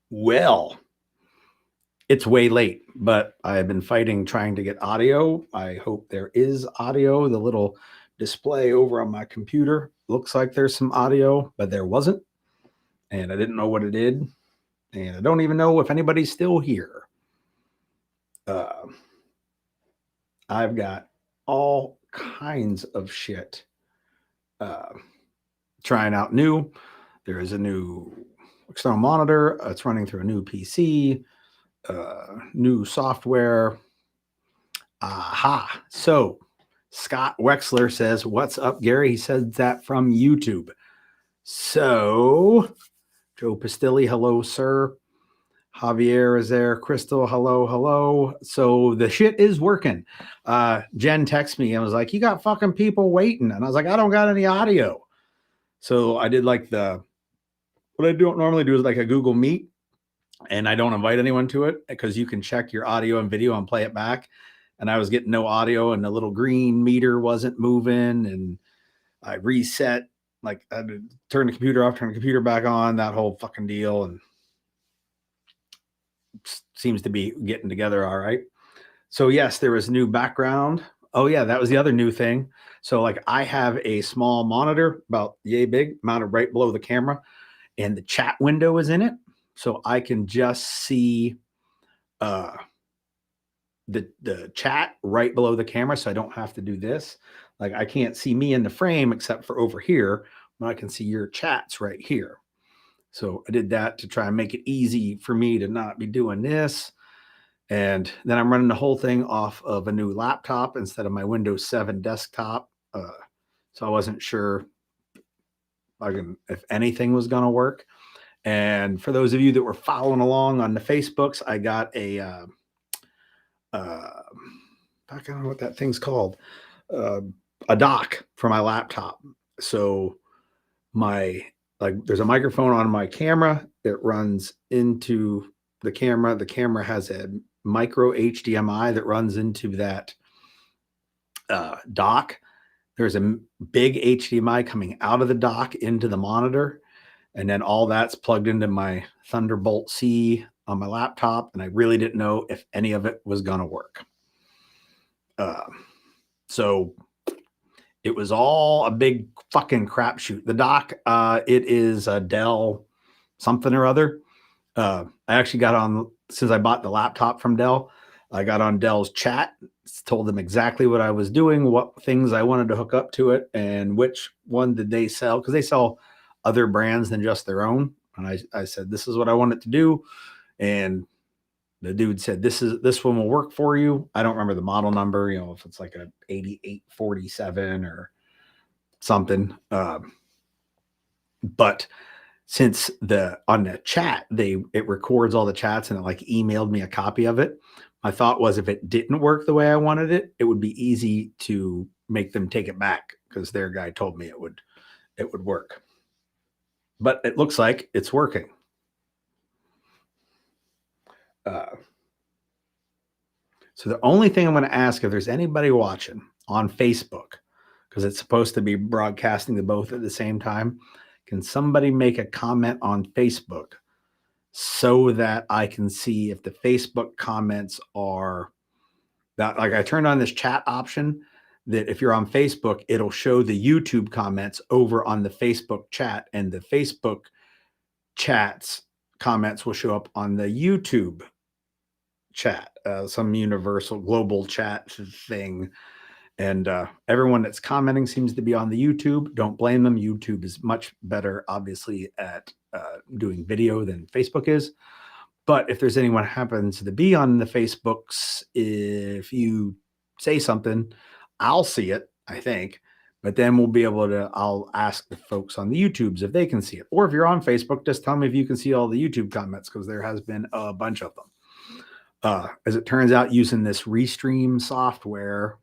Well, it's way late, but I have been fighting trying to get audio. I hope there is audio. The little display over on my computer looks like there's some audio, but there wasn't. And I didn't know what it did. And I don't even know if anybody's still here. Uh, I've got all kinds of shit uh, trying out new. There is a new external monitor. It's running through a new PC, new software. Aha. So Scott Wexler says, "What's up, Gary?" He said that from YouTube. So Joe Pastilli, hello, sir. Javier is there. Crystal, hello, hello. So the shit is working. Jen texted me and was like, "You got fucking people waiting." And I was like, "I don't got any audio." So I did like what I don't normally do is like a Google Meet, and I don't invite anyone to it because you can check your audio and video and play it back. And I was getting no audio, and the little green meter wasn't moving, and I reset, like I had to turn the computer off, turn the computer back on, that whole fucking deal, and seems to be getting together all right. So yes, there was new background. Oh yeah, that was the other new thing. So like I have a small monitor about yay big, mounted right below the camera, and the chat window is in it, so I can just see uh the chat right below the camera, so I don't have to do this. Like I can't see me in the frame except for over here, but I can see your chats right here. So I did that to try and make it easy for me to not be doing this. And then I'm running the whole thing off of a new laptop instead of my Windows 7 desktop. So I wasn't sure if anything was going to work. And for those of you that were following along on the Facebooks, I got uh, I don't know what that thing's called, uh, a dock for my laptop. So my there's a microphone on my camera. It runs into the camera. The camera has a micro HDMI that runs into that dock. There's a big HDMI coming out of the dock into the monitor, and then all that's plugged into my Thunderbolt C on my laptop. And I really didn't know if any of it was going to work. So it was all a big fucking crapshoot. The dock, it is a Dell something or other. I actually got on, since I bought the laptop from Dell, I got on Dell's chat, told them exactly what I was doing, what things I wanted to hook up to it, and which one did they sell, because they sell other brands than just their own. And I said, this is what I want it to do. And the dude said, this one will work for you. I don't remember the model number, if it's like a 8847 or something. But since on the chat, it records all the chats and it like emailed me a copy of it. My thought was if it didn't work the way I wanted it, it would be easy to make them take it back because their guy told me it would work. But it looks like it's working. So the only thing I'm going to ask, if there's anybody watching on Facebook, because it's supposed to be broadcasting to both at the same time, can somebody make a comment on Facebook so that I can see if the Facebook comments are that, like I turned on this chat option that if you're on Facebook, it'll show the YouTube comments over on the Facebook chat, and the Facebook chats comments will show up on the YouTube chat, some universal global chat thing. And everyone that's commenting seems to be on the YouTube. Don't blame them. YouTube is much better, obviously, at doing video than Facebook is. But if there's anyone happens to be on the Facebooks, if you say something, I'll see it, I think. But then we'll be able to, I'll ask the folks on the YouTubes if they can see it. Or if you're on Facebook, just tell me if you can see all the YouTube comments, because there has been a bunch of them. As it turns out, using this Restream software,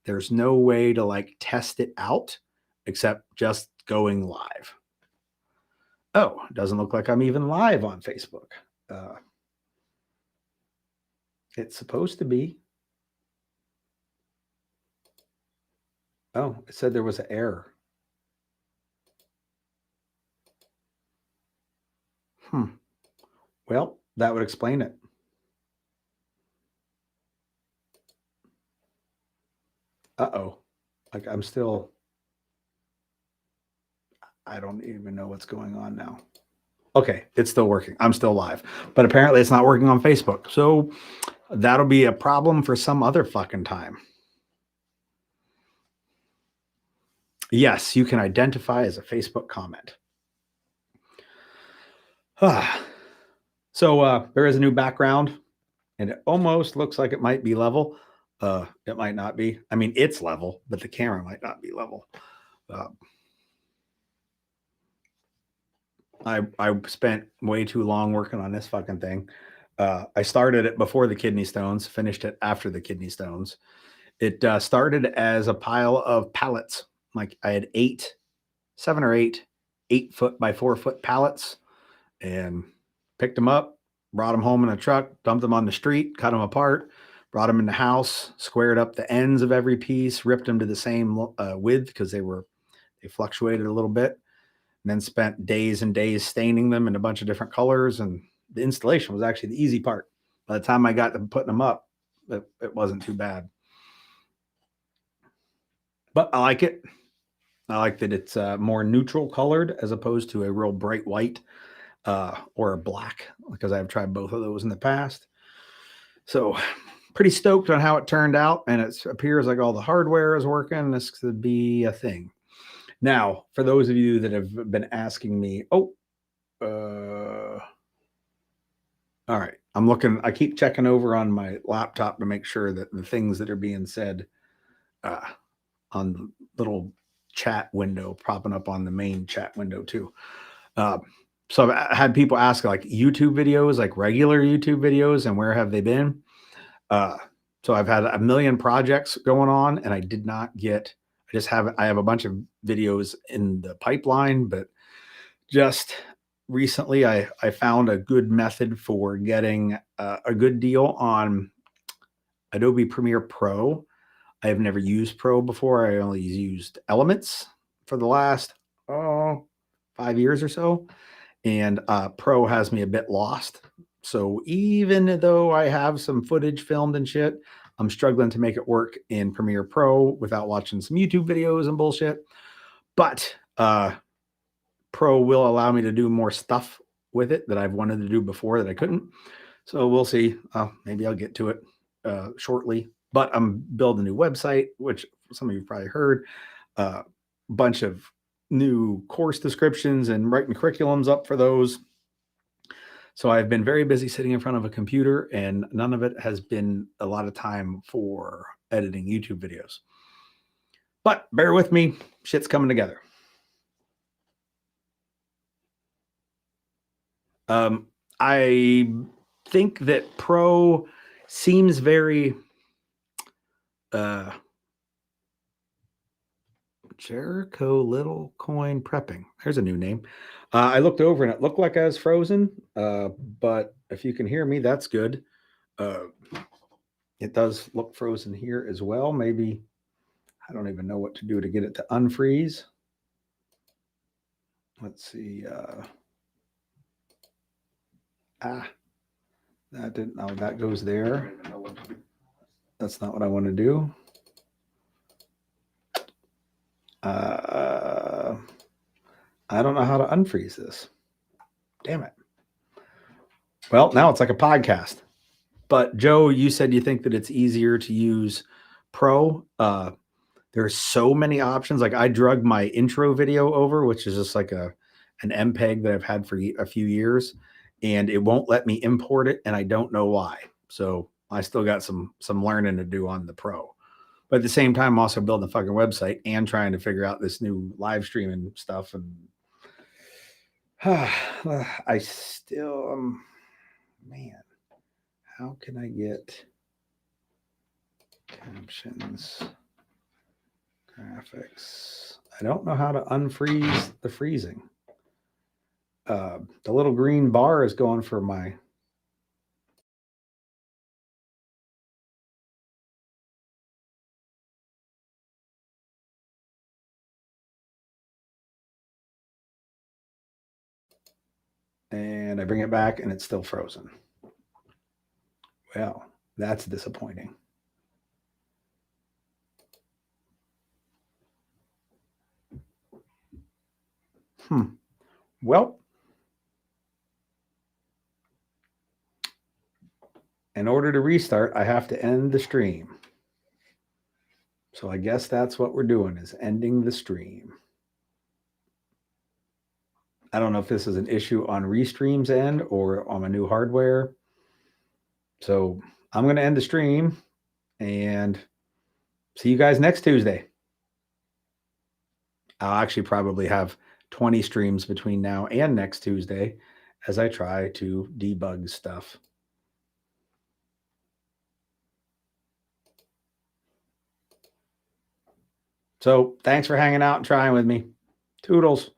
there's no way to like test it out except just going live. Oh, it doesn't look like I'm even live on Facebook. It's supposed to be. Oh, it said there was an error. Well, that would explain it. Uh-oh. Like I'm still, I don't even know what's going on now. Okay, it's still working. I'm still live. But apparently it's not working on Facebook. So that'll be a problem for some other fucking time. Yes, you can identify as a Facebook comment. So there is a new background, and it almost looks like it might be level. It might not be. I mean, it's level, but the camera might not be level. I spent way too long working on this fucking thing. I started it before the kidney stones, finished it after the kidney stones. It started as a pile of pallets. Like I had 7 or 8 foot by 4 foot pallets, and picked them up, brought them home in a truck, dumped them on the street, cut them apart, brought them in the house, squared up the ends of every piece, ripped them to the same width because they fluctuated a little bit, and then spent days and days staining them in a bunch of different colors. And the installation was actually the easy part. By the time I got to putting them up, it wasn't too bad. But I like it. I like that it's more neutral colored as opposed to a real bright white or a black, because I've tried both of those in the past. So pretty stoked on how it turned out, and it appears like all the hardware is working. This could be a thing. Now, for those of you that have been asking me, all right, I'm looking, I keep checking over on my laptop to make sure that the things that are being said on the little chat window popping up on the main chat window too. So I've had people ask like YouTube videos, like regular YouTube videos, and where have they been? So I've had a million projects going on, and I did not get, I have a bunch of videos in the pipeline, but just recently I found a good method for getting a good deal on Adobe Premiere Pro. I have never used Pro before. I only used Elements for the last 5 years or so, and Pro has me a bit lost. So even though I have some footage filmed and shit, I'm struggling to make it work in Premiere Pro without watching some YouTube videos and bullshit. But Pro will allow me to do more stuff with it that I've wanted to do before that I couldn't. So we'll see. Maybe I'll get to it shortly. But I'm building a new website, which some of you probably heard. A bunch of new course descriptions and writing curriculums up for those. So I've been very busy sitting in front of a computer, and none of it has been a lot of time for editing YouTube videos. But bear with me, shit's coming together. I think that Pro seems very Jericho Little Coin Prepping. There's a new name. I looked over and it looked like I was frozen, but if you can hear me, that's good. It does look frozen here as well. Maybe, I don't even know what to do to get it to unfreeze. Let's see. That didn't, oh, that goes there. That's not what I want to do. I don't know how to unfreeze this. Damn it. Well, now it's like a podcast. But Joe, you said you think that it's easier to use Pro. There's so many options. Like I drug my intro video over, which is just like an MPEG that I've had for a few years, and it won't let me import it, and I don't know why. So I still got some learning to do on the Pro. But at the same time, I'm also building a fucking website and trying to figure out this new live streaming stuff. And I still, man, how can I get captions, graphics? I don't know how to unfreeze the freezing. The little green bar is going for my. and I bring it back and it's still frozen. Well, that's disappointing. Well, in order to restart, I have to end the stream. So I guess that's what we're doing, is ending the stream. I don't know if this is an issue on Restream's end or on my new hardware. So I'm going to end the stream and see you guys next Tuesday. I'll actually probably have 20 streams between now and next Tuesday as I try to debug stuff. So thanks for hanging out and trying with me. Toodles.